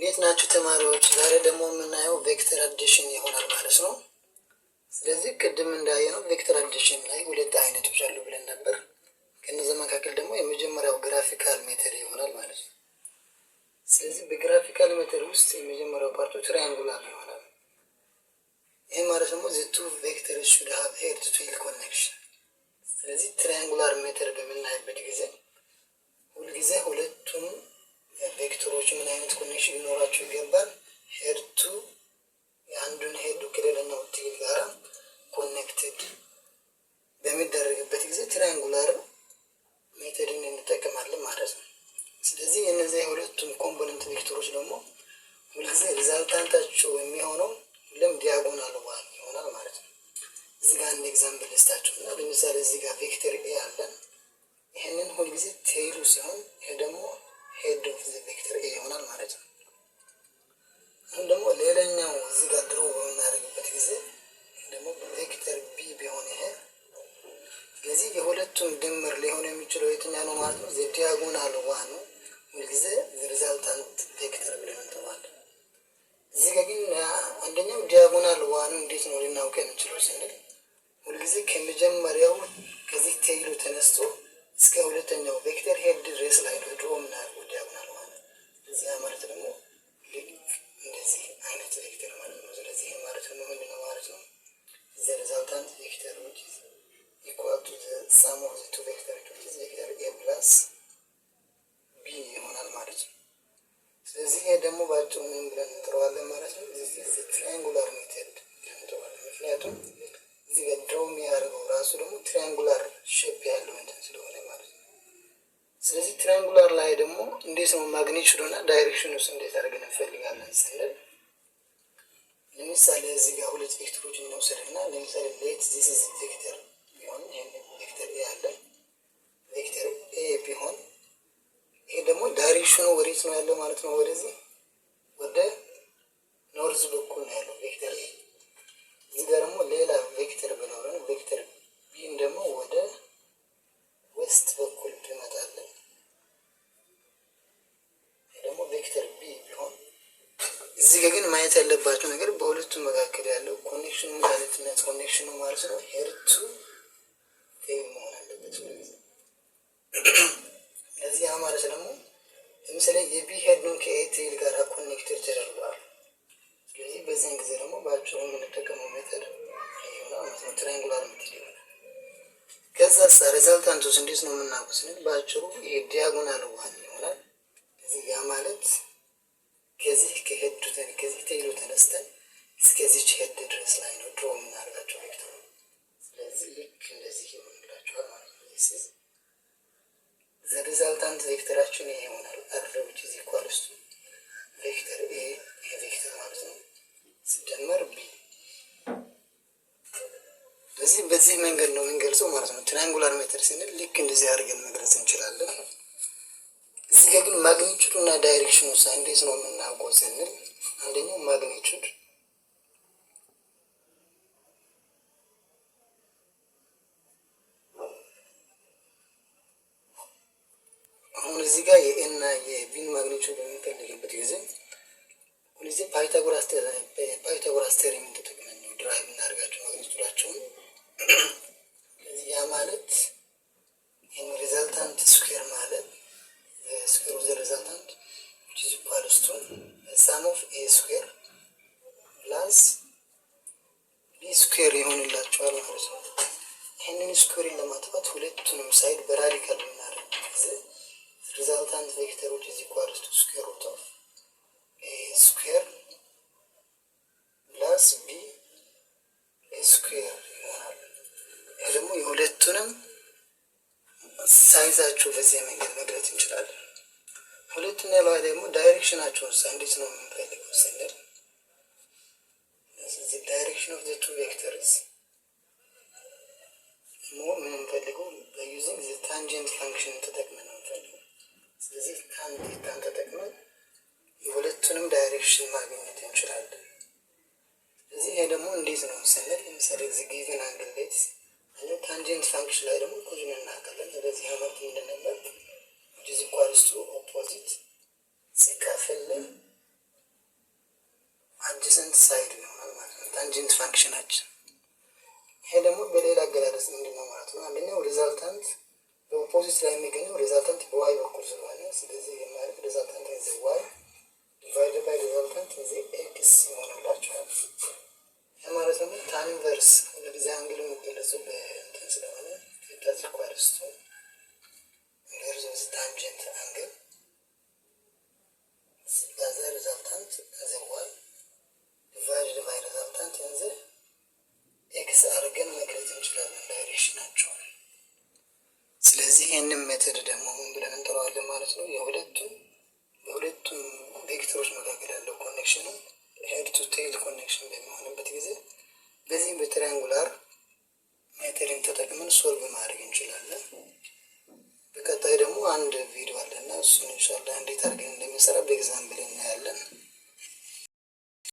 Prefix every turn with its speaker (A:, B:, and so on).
A: እንዴት ናችሁ ተማሪዎች? ዛሬ ደግሞ የምናየው ቬክተር አዲሽን ይሆናል ማለት ነው። ስለዚህ ቅድም እንዳየነው ቬክተር አዲሽን ላይ ሁለት አይነቶች አሉ ብለን ነበር። ከነዚህ መካከል ደግሞ የመጀመሪያው ግራፊካል ሜተድ ይሆናል ማለት ነው። ስለዚህ በግራፊካል ሜተድ ውስጥ የመጀመሪያው ፓርቱ ትራያንጉላር ይሆናል። ይሄ ማለት ደግሞ the two vectors should have head to tail connection። ስለዚህ ትራያንጉላር ሜተድ በምናይበት ጊዜ ሁልጊዜ ሁለቱም ቬክተሮች ምን አይነት ኮኔክሽን ሊኖራቸው ይገባል? ሄድ ቱ የአንዱን ሄዱ ከሌላኛው ቴል ጋር ኮኔክትድ በሚደረግበት ጊዜ ትራያንጉላር ሜተድን እንጠቀማለን ማለት ነው። ስለዚህ እነዚህ ሁለቱም ኮምፖነንት ቬክተሮች ደግሞ ሁልጊዜ ሪዛልታንታቸው የሚሆነው ሁሉም ዲያጎናል ዋን ይሆናል ማለት ነው። እዚህ ጋር አንድ ኤግዛምፕል ልስጣችሁና ለምሳሌ እዚህ ጋር ቬክተር ኤ አለን። ይሄንን ሁልጊዜ ቴይሉ ሲሆን ይሄ ደግሞ ሄድ ኦፍ ዘ ቬክተር ኤ ይሆናል ማለት ነው። አሁን ደግሞ ሌላኛው እዚህ ጋር ድሮ በምናደርግበት ጊዜ ደግሞ ቬክተር ቢ ቢሆን ይሄ ስለዚህ የሁለቱም ድምር ሊሆን የሚችለው የትኛው ነው ማለት ነው? ዘ ዲያጎናል ዋን ነው። ሁልጊዜ ሪዛልታንት ቬክተር ብለን እንጠራዋለን። እዚህ ጋር ግን አንደኛው ዲያጎናል ዋን እንዴት ነው ልናውቅ የምንችለው ስንል ሁልጊዜ ከመጀመሪያው ከዚህ ቴይሉ ተነስቶ እስከ ሁለተኛው ቬክተር ሄድ ድረስ ላይ ነው ድሮ የምናደርገው ዲያጎናል ዋን። እዚህ ማለት ደግሞ እንደዚህ አይነት ቬክተር ማለት ነው። ስለዚህ ማለት ነው ምንድን ነው ማለት ነው? ዘ ሪዛልታንት ቬክተር which is equal to the sum of the two vectors which is vector a plus b ይሆናል ማለት ነው። ስለዚህ ይሄ ደግሞ ባጭሩ ምን ብለን እንጠራዋለን ማለት ነው? this is the triangular method ብለን እንጠራዋለን። ምክንያቱም እዚህ ጋር ድሮ የሚያደርገው ራሱ ደግሞ ትራያንጉላር ሼፕ ያለው እንትን ስለሆነ ማለት ነው። ስለዚህ ትራያንጉላር ላይ ደግሞ እንዴት ነው ማግኒቲዩድና ዳይሬክሽኑስ እንዴት አድርገን እንፈልጋለን ስንል ለምሳሌ እዚህ ጋር ሁለት ቬክተሮች እንውሰድና ለምሳሌ ሌት this is ቬክተር ቢሆን ይሄን ቬክተር ኤ አለ ቬክተር ኤ ቢሆን ይሄ ደግሞ ዳይሬክሽኑ ወዴት ነው ያለው ማለት ነው? ወደዚህ ወደ ኖርዝ በኩል ነው ያለው ቬክተር ኤ። እዚህ ጋር ደግሞ ሌላ ቬክተር ብኖረን ቬክተር ቢን ደግሞ ወደ ዌስት በኩል ብንመጣለን ደግሞ ቬክተር ቢ ቢሆን እዚህ ጋር ግን ማየት ያለባቸው ነገር በሁለቱም መካከል ያለው ኮኔክሽኑ ማለትነት ኮኔክሽኑ ማለት ነው ሄድ ቱ ቴል መሆን አለበት ስለዚህ እዚህ ያ ማለት ደግሞ ለምሳሌ የቢ ሄድ ነው ከኤ ቴል ጋር ኮኔክትድ ተደርጓል። ስለዚህ በዚህን ጊዜ ደግሞ ባጭሩ የምንጠቀመው ሜተድ ይሆናል ማለት ነው ትራያንጉላር ሜተድ ይሆናል። ከዛስ ሪዛልታንቱስ እንዴት ነው የምናውቀው ስንል ባጭሩ ይሄ ዲያጎናል ዋን ይሆናል። እዚህ ያ ማለት ከዚህ ከሄድ ከዚህ ቴይሉ ተነስተን እስከዚች ሄድ ድረስ ላይ ነው ድሮ የምናደርጋቸው ቬክተር። ስለዚህ ልክ እንደዚህ ይሆንላችኋል ማለት ነው። this is the resultant ቬክተራችን ይሄ ይሆናል r which is equals to ቬክተር a ይሄ ቬክተር ማለት ነው ሲደመር b። በዚህ መንገድ ነው የምንገልጸው ማለት ነው። ትራያንጉላር ሜተድ ስንል ልክ እንደዚህ አድርገን መግለጽ እንችላለን። እዚህ ጋር ግን ማግኒቲዩድ እና ዳይሬክሽኑ እንዴት ነው የምናውቀው ስንል አንደኛው ማግኒቲዩድ አሁን እዚህ ጋር የኤ እና የቢን ማግኒቲዩድ በምንፈልግበት ጊዜ ሁልጊዜ ፓይታጎራስ ቴዎረም ተጠቅመን ነው ድራይቭ እናደርጋቸው ማግኒቲዩዳቸውን። ስለዚህ ያ ማለት ይህን ሪዛልታንት ስኩዌር ማለት ስኩዌር ኦፍ ዘ ሪዛልታንት which is equals to the sum of a square plus b square ይሆንላቸዋል ማለት ነው። ይህንን ስኩዌርን ለማጥፋት ሁለቱንም ሳይድ በራዲካል ብናደርግ ጊዜ ሪዛልታንት ቬክተር which is equals to square root of a square plus b square ይሆናል። ይህ ደግሞ የሁለቱንም ሳይዛቸው በዚህ መንገድ መግለጽ እንችላለን። ሁለተኛ ላይ ደግሞ ዳይሬክሽናቸውን እንዴት ነው የምንፈልገው ስንል ስለዚህ ዳይሬክሽን ኦፍ ዘ ቱ ቬክተርስ ምን የምንፈልገው በዩዚንግ ዘ ታንጀንት ፋንክሽን ተጠቅመን ነው የምንፈልገው። ስለዚህ ታን ተጠቅመን የሁለቱንም ዳይሬክሽን ማግኘት እንችላለን። ስለዚህ ይሄ ደግሞ እንዴት ነው ስንል ለምሳሌ እዚህ ጊቨን አንግል ሌትስ ታንጀንት ፋንክሽን ላይ ደግሞ ኩዝን እናውቃለን። ስለዚህ አመት እንደነበር which is equals to opposite ሲካፈል ታንጀንት ሳይድ ይሆናል ማለት ነው። ታንጀንት ፋንክሽናችን ይሄ ደግሞ በሌላ አገላለጽ ምንድን ነው ማለት ነው? አንደኛው ሪዛልታንት በኦፖዚት ላይ የሚገኘው ሪዛልታንት በዋይ በኩል ስለሆነ ስለዚህ የማለት ሪዛልታንት ኢን ዘ ዋይ ዲቫይድ ባይ ሪዛልታንት ኢን ዘ ኤክስ ይሆንላችኋል። ይህ ማለት ደግሞ ታን ኢንቨርስ ሁልጊዜ አንግል የሚገለጸው በእንትን ስለሆነ ቴታ ኢኳልስ ቱ ኢንቨርስ ኦፍ ታንጀንት አንግል ሲባዛ ሪዛልታንት ኢን ዘ ዋይ ዲቫይድ ባይ ሪዛልታንት ኢን ዘ ኤክስ አድርገን መግለጽ እንችላለን ዳይሬክሽናቸው። ስለዚህ ይህንን ሜተድ ደግሞ ምን ብለን እንጠራዋለን ማለት ነው? የሁለቱም ቬክተሮች መካከል ያለው ኮኔክሽን ሄድ ቱ ቴል ኮኔክሽን በሚሆንበት ጊዜ በዚህም በትሪያንጉላር ሜተድን ተጠቅመን ሶልቭ ማድረግ እንችላለን። በቀጣይ ደግሞ አንድ ቪዲዮ አለና እሱን ኢንሻአላህ እንዴት አድርገን እንደምንሰራ በኤግዛምፕል እናያለን።